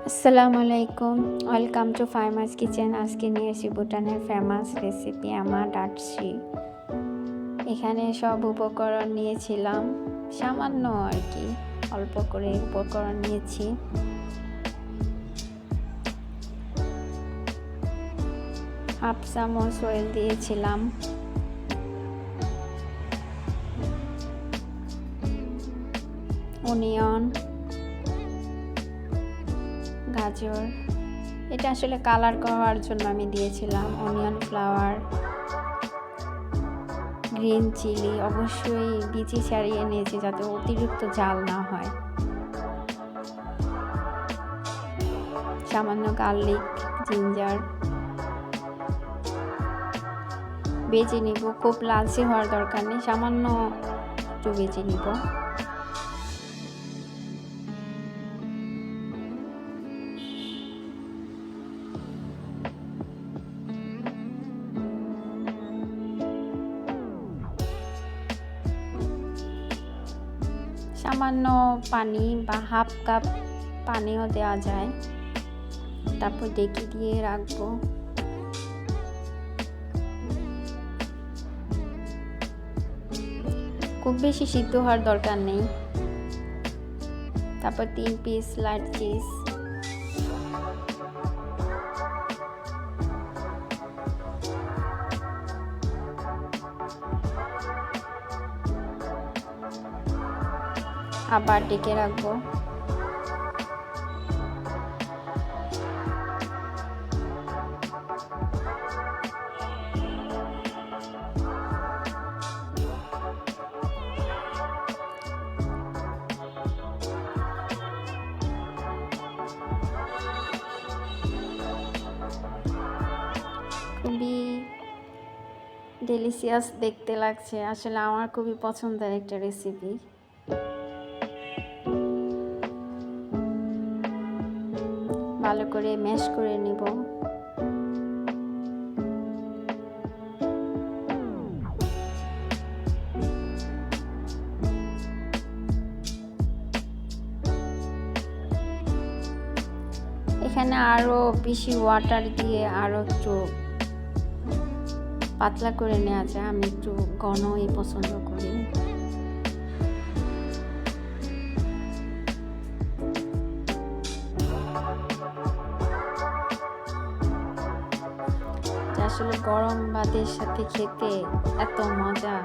আসসালামু আলাইকুম, welcome to ফাইমাস kitchen. আজকে নিয়ে এসেছি ভুটানের ফেমাস রেসিপি আমা ডাটসি। এখানে সব উপকরণ নিয়েছিলাম, সামান্য আর কি, অল্প করে উপকরণ নিয়েছি। হাফ চামচ অয়েল দিয়েছিলাম, অনিয়ন, গাজর, এটা আসলে কালার করার জন্য আমি দিয়েছিলাম, অনিয়ন, ফ্লাওয়ার, গ্রিন চিলি, অবশ্যই বিচি ছাড়িয়ে নিয়েছি যাতে অতিরিক্ত ঝাল না হয়, সামান্য গার্লিক, জিঞ্জার বেজে নিব। খুব লালচে হওয়ার দরকার নেই, সামান্য একটু বেজে নিব। সামান্য পানি বা হাফ কাপ পানিও দেওয়া যায়, তারপর ডেকে দিয়ে রাখবো। খুব বেশি সিদ্ধ হওয়ার দরকার নেই। তারপর 3 পিস লাইট চিজ, আবার ডেকে রাখবো। খুবই ডেলিশিয়াস দেখতে লাগছে, আসলে আমার খুবই পছন্দের একটা রেসিপি। ভালো করে ম্যাশ করে নিব। এখানে আরো বেশি ওয়াটার দিয়ে আরো একটু পাতলা করে নেওয়া যায়, আমি একটু ঘনই পছন্দ করি। আসলে গরম ভাতের সাথে খেতে এত মজা।